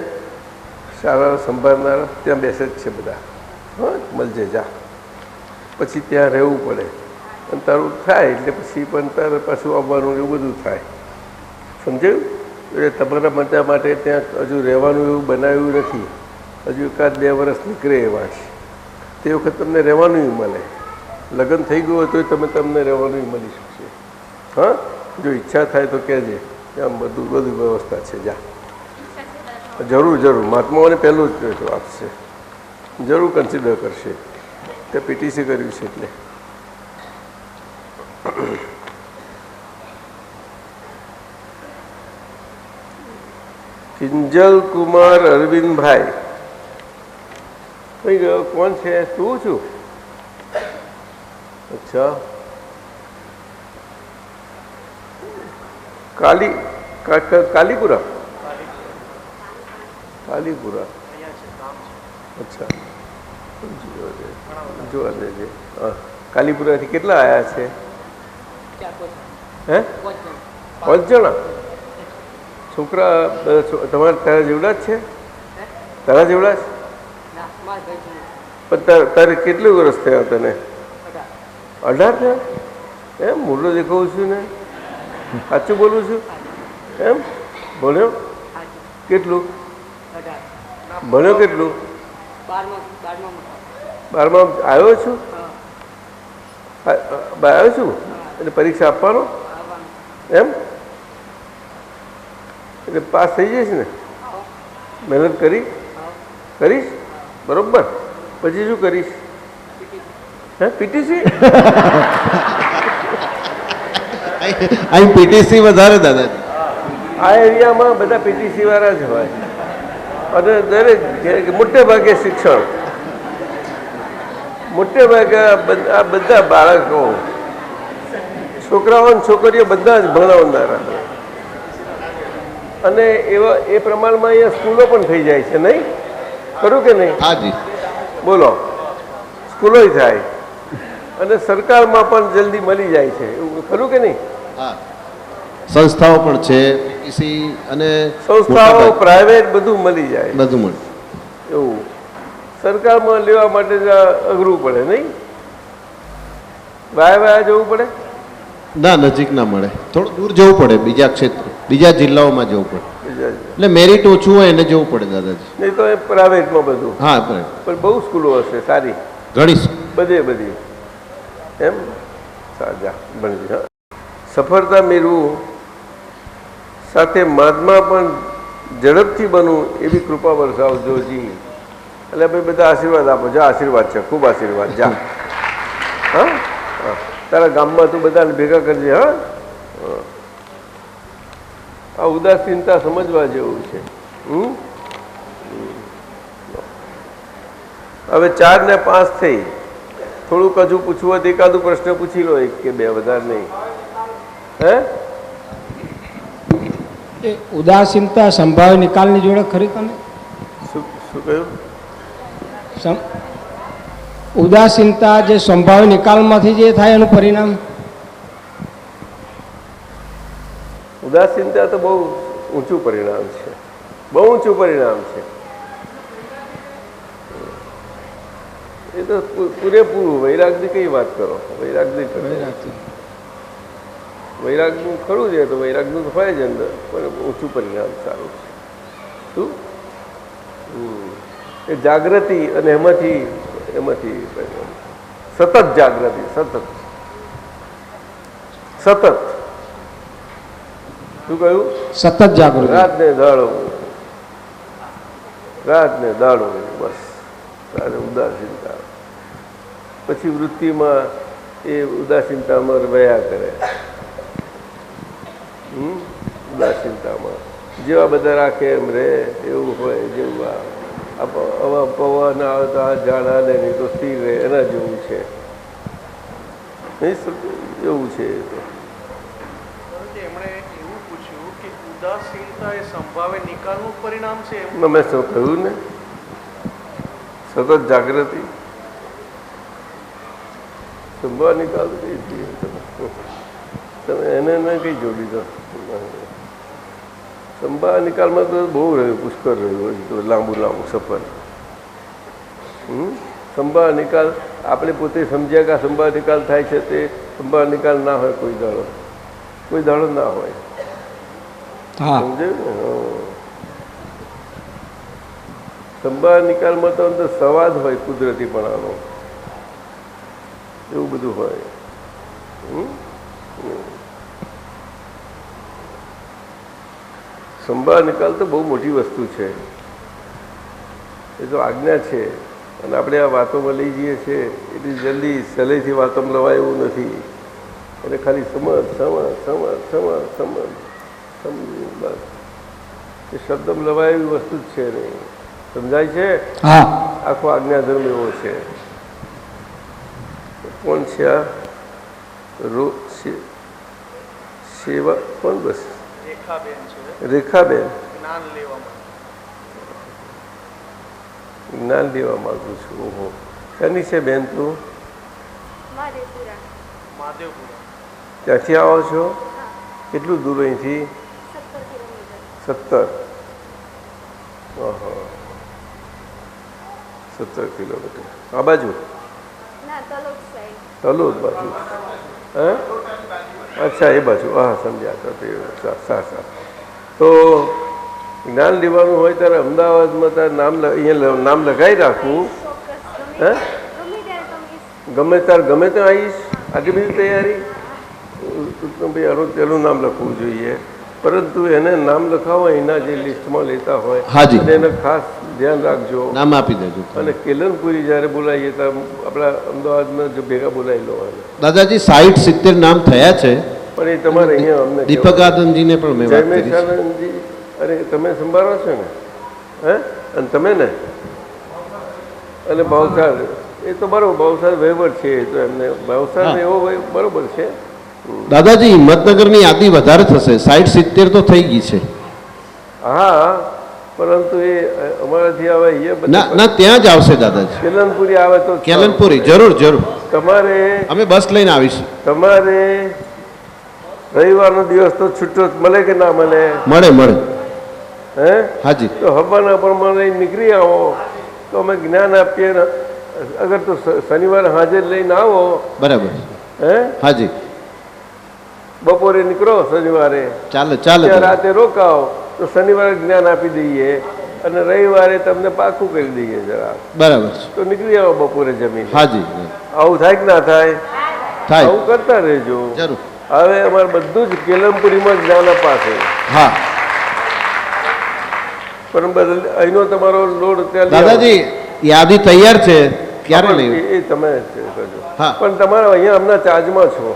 શાળા સંભાળનારા ત્યાં બેસે જ છે બધા. હા મળજે જા. પછી ત્યાં રહેવું પડે અને તારું થાય એટલે પછી પણ તારે પાછું આવવાનું એવું બધું થાય. સમજાયું? એટલે તમારા બધા માટે ત્યાં હજુ રહેવાનું એવું બનાવ્યું નથી. હજુ 1-2 વર્ષ નીકળે એવા છે. તે વખત તમને રહેવાનું મળે. લગ્ન થઈ ગયું હોય તો તમને રહેવાનું મળી શકશે. હા જો ઈચ્છા થાય તો કહેજે. ત્યાં બધું વ્યવસ્થા છે. જા જરૂર જરૂર મહાત્માઓને પહેલું જ આપશે. જરૂર કન્સિડર કરશે. તે પીટીસી કર્યું છે એટલે. કિંજલ કુમાર અરવિંદભાઈ કઈ ગયો? કોણ છે? તું છું? અચ્છા કાલીપુરા. અચ્છા જોવા દેજે. હા કાલીપુરાથી કેટલા આવ્યા છે? હે 5 જણા? છોકરા તારા જેવડા જ છે? તારા જેવડા જ? પણ તારે કેટલું વર્ષ થયા તને? 18 થયા? એમ મોટો દેખાવું છું ને? સાચું બોલું છું? એમ ભણ્યો કેટલું? ભણ્યો કેટલું? 12માં આવ્યો છું? આવ્યો છું એટલે પરીક્ષા આપવાનો એમ? એટલે પાસ થઈ જઈશ ને? મહેનત કરીશ બરોબર? પછી શું કરીશ? હે પીટીસી? અહીં પીટીસી વધારે દાદાજી. આ એરિયામાં બધા પીટીસી વાળા જ હોય અને દરેક મોટે ભાગે શિક્ષણ મોટે ભાગે આ બધા બાળકો છોકરાઓ અને છોકરીઓ બધા જ ભણાવનારા અને એવા એ પ્રમાણમાં અહીંયા સ્કૂલો પણ થઈ જાય છે નહીં? ખરું કે નહીં? હાજી બોલો સ્કૂલોય થાય અને સરકારમાં પણ જલ્દી મળી જાય છે, એવું ખરું કે નહીં? હા, સંસ્થાઓ પણ છે, પીટીસી અને સંસ્થાઓ પ્રાઇવેટ બધું મળી જાય, બધું મળે. એવું સરકારમાં લેવા માટે જ અઘરું પડે નહીં? વાયા જવું પડે? ના, નજીક ના મળે, થોડું દૂર જવું પડે, બીજા ક્ષેત્ર, બીજા જિલ્લાઓમાં જવું પડે, એટલે મેરિટ ઓછું હોય એને જવું પડે દાદાજી. નહીં તો એ પ્રાઇવેટમાં બધું. હા, પણ બહુ સ્કૂલો હશે સારી, ઘણી બધી એમ સાજા ભણજી. હા, સફળતા મેળવું સાથે માદમાં પણ ઝડપથી બનવું એવી કૃપા વરસાવજોજી. એટલે ભાઈ બધા આશીર્વાદ આપો. જા, આશીર્વાદ છે, ખૂબ આશીર્વાદ. જા, હા, તારા ગામમાં તું બધાને ભેગા કરજે. હા, આ ઉદાસીનતા સમજવા જેવું છે. હવે 4 ને 5 થઈ. થોડુંક હજુ પૂછવું હોય તો એકાદું પ્રશ્ન પૂછી લો, 1 કે 2, વધારે નહીં. હે, એ ઉદાસીનતા સંભાવ્ય નિકાલની જોડે ખરી તમે શું કહ્યું? ઉદાસીનતા જે સંભાવ્ય નિકાલમાંથી જે થાય એનું પરિણામ? ઉદાસીનતા તો બહુ ઊંચું પરિણામ છે, બહુ ઊંચું પરિણામ છે. એ તો પૂરેપૂરું વૈરાગની કઈ વાત કરો? વૈરાગનું ખરું છે તો વૈરાગનું તો હોય જ અંદર, પણ ઊંચું પરિણામ સારું છે. શું? એ જાગૃતિ અને એમાંથી સતત જાગૃતિ, સતત શું કહ્યું? સતત જાગૃતિ, રાત ને દાડો બસ. તારે ઉદાસીનતા પછી વૃત્તિમાં એ ઉદાસીનતામાં વયા કરે. ઉદાસીનતામાં જેવા બધા રાખે એમ રે, એવું હોય. જેવું આવા પવન આવે તો આ ઝાડા લે, નહીં તો સ્થિર રહે, એના જેવું છે. એવું છે. એમણે એવું પૂછ્યું કે ઉદાસીનતા એ સંભાવે નિકાલનું પરિણામ છે. મેં શું કહ્યું ને, સતત જાગૃતિ સંભાવ નિકાલ કઈ તમે એને કઈ જોડી દો. સંભાવ નિકાલમાં તો બહુ રહ્યું, પુષ્કળ રહ્યું, તો લાંબુ સફર. સંભાવ નિકાલ આપણે પોતે સમજ્યા કે આ સંભાવ નિકાલ થાય છે, તે સંભાવ નિકાલ ના હોય. કોઈ દાડો ના હોય. સમજાયું ને? સંભાવ નિકાલમાં તો અંદર સવાદ હોય, કુદરતીપણાનો, એવું બધું હોય. સંભાવ નિકાલ તો બહુ મોટી વસ્તુ છે. એ તો આજ્ઞા છે, અને આપણે આ વાતોમાં લઈ જઈએ છીએ એટલી જલ્દી સહેલેથી વાતોમાં લવાય એવું નથી. એટલે ખાલી સમજ બસ. એ શબ્દમાં લવાય એવી વસ્તુ જ છે નહીં. સમજાય છે? આખો આજ્ઞાધર્મ એવો છે. કોણ છે આ સેવા? કોણ? બસ રેખાબેન. જ્ઞાન લેવા માંગુ છું. ઓહો, ક્યાંની છે બેન તું? ત્યાંથી આવો છો? કેટલું દૂર અહીંથી? 17. 17 કિલોમીટર. આ બાજુ તલોદ બાજુ? હે, અચ્છા, એ બાજુ. હા, સમજ્યા. તો જ્ઞાન લેવાનું હોય ત્યારે અમદાવાદમાં તારે અહીંયા નામ લગાવી રાખવું. હે, ગમે ત્યાં આવીશ. આટલી બધી તૈયારી? ભાઈ આનું પેલું નામ લખવું જોઈએ, પરંતુ એને નામ લખાવો એના જે લિસ્ટમાં લેતા હોય એને ખાસ ધ્યાન રાખજો, નામ આપી દેજો. અને કેલનપુરી જ્યારે બોલાવીએ તો આપણા અમદાવાદમાં જો ભેગા બોલાવી લો. દાદાજી 60-70 નામ થયા છે, પણ એ તમારે અહીંયા અમને દીપકાનંદજીને પણ મેં વાત કરી છે. અરે તમે સંભાળો છો ને? હે, અને તમે ને? અને ભાવસાર એ તો બરોબર, ભાવસાર વહીવટ છે, તો એમને ભાવસાર એવો બરોબર છે. દાદાજી હિંમતનગરની યાદી વધારે થશે, 60-70 તો થઈ ગઈ છે. હા, પરંતુ એ અમારાથી આવે એ ના ના ત્યાં જ આવશે દાદાજી, કેલનપુરી આવે તો કેલનપુરી જરૂર જરૂર, તમારે અમે બસ લઈને આવીશું. તમારે રવિવારનો દિવસ તો છૂટો મળે કે ના મળે? મળે મળે. હે? હાજી. તો હવાના પ્રમાણે નીકળી આવો તો અમે જ્ઞાન આપીએ ને. અગર તો શનિવારે હાજર લઈને આવો. બરાબર. હે? હાજી. બપોરે નીકળો શનિવારે, ચાલે ચાલે. રાતે રોકાઓ તો શનિવારે જ્ઞાન આપી દઈએ અને રવિવારે તમને પાકું કરી દઈએ જરા. બરાબર. તો નીકળી આવો બપોરે જમીન. હાજી. આવું થાય કે ના થાય? થાય. આવું કરતા રહેજો. જરૂર. હવે અમારે બધું જ કેલમપુરીમાં જ્ઞાન અપાશે. હા પણ અહીંનો તમારો લોડ ત્યાં દાદાજી યાદી તૈયાર છે, ક્યારે લઈ? એ તમે કરજો. હા. પણ તમારે અહીંયા હમણાં ચાર્જમાં છો,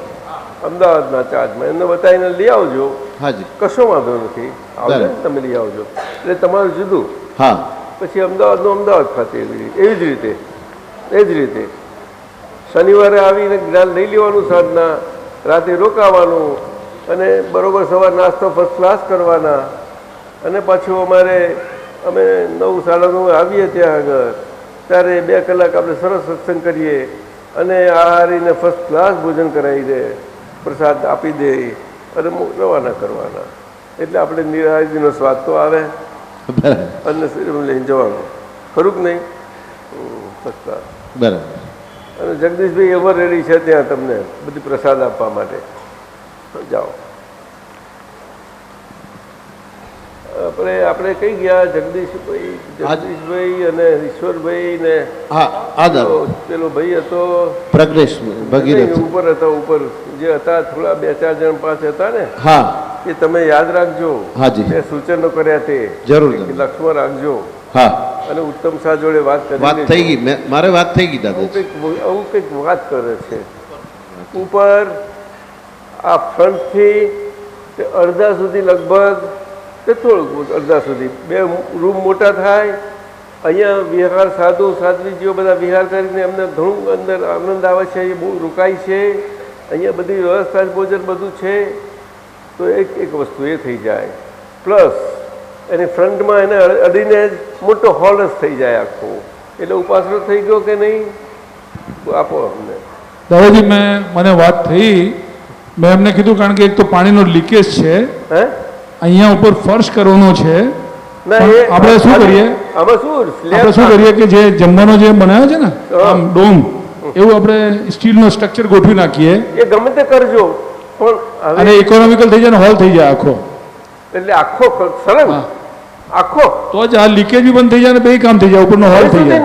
અમદાવાદના ચાર્જમાં, એમને બતાવીને લઈ આવજો. હાજી. કશો વાંધો નથી, આવજો ને તમે લઈ આવજો. એટલે તમારું જુદું. હા. પછી અમદાવાદનું અમદાવાદ ખાતે એવી જ રીતે શનિવારે આવીને જ્ઞાન લઈ લેવાનું, સાંજના રાતે રોકાવાનું અને બરોબર સવાર નાસ્તો ફર્સ્ટ ક્લાસ કરવાના અને પાછું અમે 9 સાડા 9 આવીએ ત્યાં આગળ ત્યારે 2 કલાક આપણે સરસ સત્સંગ કરીએ અને આહારીને ફર્સ્ટ ક્લાસ ભોજન કરાવી દે, પ્રસાદ આપી દે અને રવાના કરવાના. એટલે આપણે નિરાહારીનો સ્વાદ તો આવે અને લઈને જવાનું, ખરું કે નહીં? First class. બરાબર. અને જગદીશભાઈ એવર રેડી છે ત્યાં તમને બધી પ્રસાદ આપવા માટે. જાઓ. આપણે કઈ ગયા? જગદીશભાઈ અને ઈશ્વરભાઈ ને પેલો ભાઈ હતો પ્રજ્ઞેશ ભગીરથ ઉપર હતા, ઉપર જે હતા થોડા 2-4 જણ પાસે હતા ને. હા. એ તમે યાદ રાખજો. હાજી. મેં સૂચનો કર્યા તે જરૂર લક્ષ્મણ રાખજો. હા. અને ઉત્તમ શાહ જોડે વાત થઈ ગઈ, મારે વાત થઈ ગઈ દાદા. આવું કંઈક વાત કરે છે ઉપર આ ફ્રન્ટથી અડધા સુધી, લગભગ તે થોડુંક અડધા સુધી 2 રૂમ મોટા થાય. અહીંયા વિહાર સાધુ સાધ્વીજીઓ બધા વિહાર કરીને એમને ઘણું અંદર આનંદ આવે છે, એ બહુ રોકાય છે. અહીંયા બધી વ્યવસ્થા ભોજન બધું છે. તો એક વસ્તુ એ થઈ જાય. પ્લસ એની ફ્રન્ટમાં એને અડીને જ મોટો હોલ જ થઈ જાય આખો. એટલે ઉપાસનો થઈ ગયો કે નહીં? આપો અમને. દાદાજી મને વાત થઈ, મેં એમને કીધું કારણ કે એક તો પાણીનો લીકેજ છે, હે અહીંયા ઉપર ફર્શ કરવાનો છે. આપણે શું કરીએ કે જે જમવાનો જે બનાવ્યો છે ને આમ ડોમ, એવું આપણે સ્ટીલનો સ્ટ્રક્ચર ગોઠવી નાખીએ. એ ગમે તે કરજો પણ અને ઇકોનોમિકલ થઈ જાય ને હોલ થઈ જાય આખો. એટલે આખો સરસ આખો તો જ આ લીકેજ બી બંધ થઈ જાય ને બે કામ થઈ જાય, ઉપરનો હોલ થઈ જાય.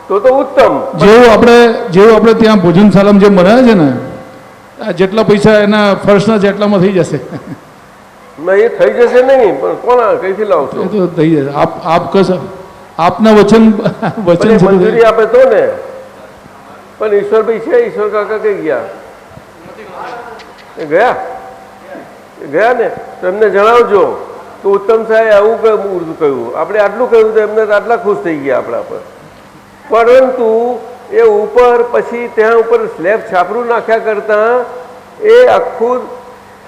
તો ઉત્તમ. જેવું આપણે ત્યાં ભોજનશાળામાં જે બનાવ્યા છે ને, જેટલા પૈસા એના ફર્શના જેટલામાં થઈ જશે. એ થઈ જશે નહીં, પણ કોણ કઈથી લાવશો? એ તો થઈ જશે. આપના વચન મંજૂરી આપે તો ને. પણ ઈશ્વરભાઈ છે, ઈશ્વર કાકા કઈ ગયા? ગયા ને તો એમને જણાવજો તો ઉત્તમ સાહેબ આવું કહ્યું, આપણે આટલું કહ્યું તો એમને આટલા ખુશ થઈ ગયા આપણા પર. પરંતુ એ ઉપર પછી ત્યાં ઉપર સ્લેબ છાપરું નાખ્યા કરતા એ આખું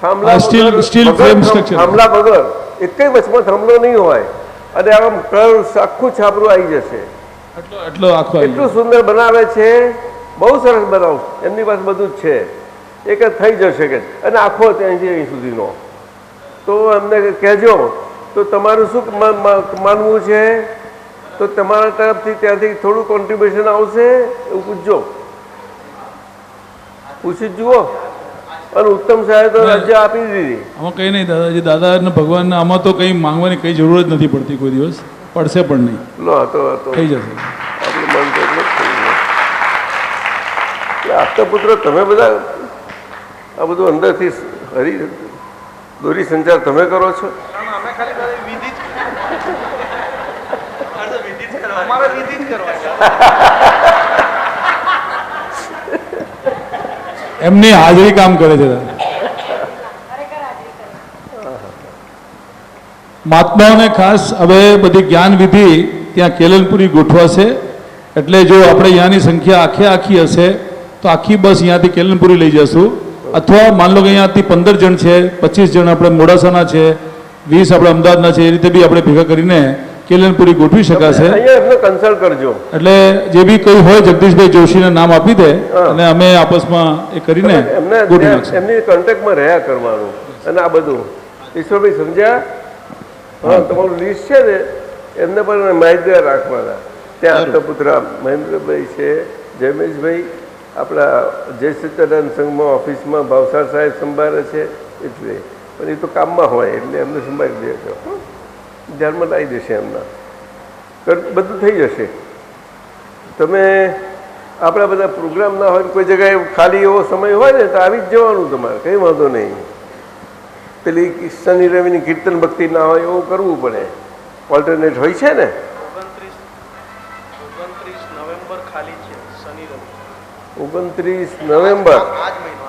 થાંભલા વગર એક વચમાં થાંભલો નહીં હોય અને આમ આખું છાપરું આવી જશે. એટલું સુંદર બનાવે છે, બહુ સરસ બનાવ. એમની પાસે બધું જ છે, એક જ થઈ જશે કે. અને આખો ત્યાંથી અહીં સુધીનો. તો અમને કહેજો તો તમારું શું માનવું છે? તો તમારા તરફથી ત્યાંથી થોડું કોન્ટ્રીબ્યુશન આવશે એવું પૂછજો, પૂછી જુઓ. અને ઉત્તમ સાહેબ તો રજા આપી દીધી. આમાં કંઈ નહીં દાદાજી, દાદા અને ભગવાનને આમાં તો કંઈ માંગવાની કંઈ જરૂર જ નથી પડતી, કોઈ દિવસ પડશે પણ નહીં. લો તો થઈ જશે. આપણું મન તો એટલું જ થઈ ગયું. આપતા પુત્ર તમે બધા આ બધું અંદરથી દોરી સંચાર તમે કરો છો? અમે ખાલી વિધિ જ અમારે વિધિ જ કરવા. એમની હાજરી કામ કરે છે. મહાત્માઓને ખાસ હવે બધી જ્ઞાન વિધિ ત્યાં કેલનપુરી ગોઠવાશે. એટલે જો આપણે અહીંયાની સંખ્યા આખી હશે તો આખી બસ અહીંયાથી કેલનપુરી લઈ જશું. અથવા માન લો કે અહીંયાથી 15 જણ છે, 25 જણ આપણે મોડાસાના છે, 20 આપણે અમદાવાદના છે, એ રીતે બી આપણે ભેગા કરીને કેલનપુરી ગોઠવી શકાશે. અહીંયા એમને કન્સલ્ટ કરજો. એટલે જે બી કોઈ હોય જગદીશભાઈ જોશીને નામ આપી દે હા. અને અમે આપસમાં એ કરીને એમને ગોઠવી નાખશું. એમની કોન્ટેક્ટમાં રહ્યા કરવાનું અને આ બધું ઈશ્વરભાઈ સમજ્યા? હા, તમારું લિસ્ટ છે ને એમને પણ માહિતગાર રાખવાના. ત્યાં આપતા પુત્ર મહેન્દ્રભાઈ છે, જયમેશભાઈ આપણા જય સચ્ચિદાનંદ સંઘમાં ઓફિસમાં ભાવસાર સાહેબ સંભાળે છે, એટલે પણ એ તો કામમાં હોય એટલે એમને સંભાળી દેજો. ધ્યાનમાં લાવી દેશે એમના, બધું થઈ જશે. તમે આપણા બધા પ્રોગ્રામ ના હોય કોઈ જગ્યાએ ખાલી એવો સમય હોય ને તો આવી જ જવાનું, તમારે કંઈ વાંધો નહીં. પેલી શનિ રવિની કીર્તન ભક્તિ ના હોય એવું કરવું પડે, ઓલ્ટરનેટ હોય છે ને. 29 નવેમ્બર ખાલી છે, શનિ રવિ. 29 નવેમ્બર આજ મહિનો.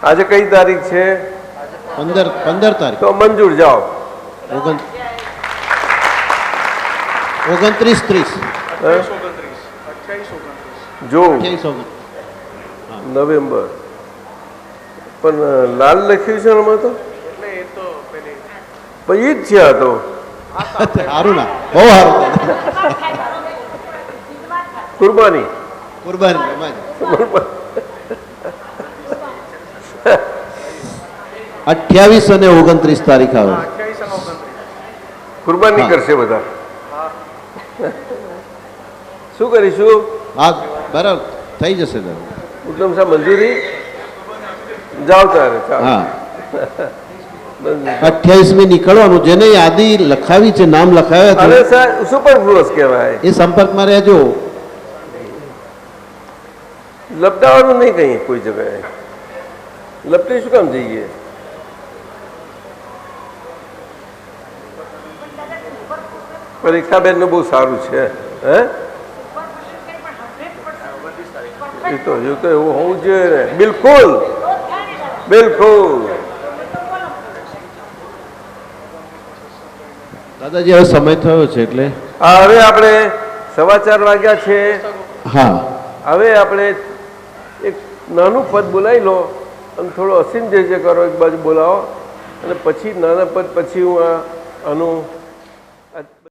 આજે કઈ તારીખ છે? 15 તારીખ. તો મંજૂર જાઓ. 29 30 જો 28 નવેમ્બર પણ લાલ લખ્યું છે એમાં તો એટલે એ તો પેલી ભાઈ ઈ જ છે. આ તો સારું ના, બહુ સારું. કુરબાની કુરબાની 28 અને 29 તારીખ આવે. 28 અને 29. કુરબાની હા. કરશે બધા. શું કરીશું? હા, બરાબર થઈ જશે દાદા. ઉત્તમ સાહેબ મંજૂરી? જાઓ તારે. હા, મંજૂરી. 28મી નીકળવાનું. જેને યાદી લખાવી છે, નામ લખાવ્યા અરે છે, સાહેબ સુપર ફ્લુઅસ કહેવાય. એ સંપર્કમાં રહેજો. લપટાવાનું નહીં કहीं કોઈ જગ્યાએ. લપટી શું કામ જઈએ? પરીક્ષાબેન નું બહુ સારું છે. હે એ તો એવું હોવું જોઈએ ને. બિલકુલ બિલકુલ. દાદાજી હવે સમય થયો છે એટલે હવે આપણે 4:15 વાગ્યા છે. હા, હવે આપણે એક નાનું પદ બોલાવી લો અને થોડો અસીમ જે કરો એક બાજુ બોલાવો અને પછી નાના પદ પછી હું આનું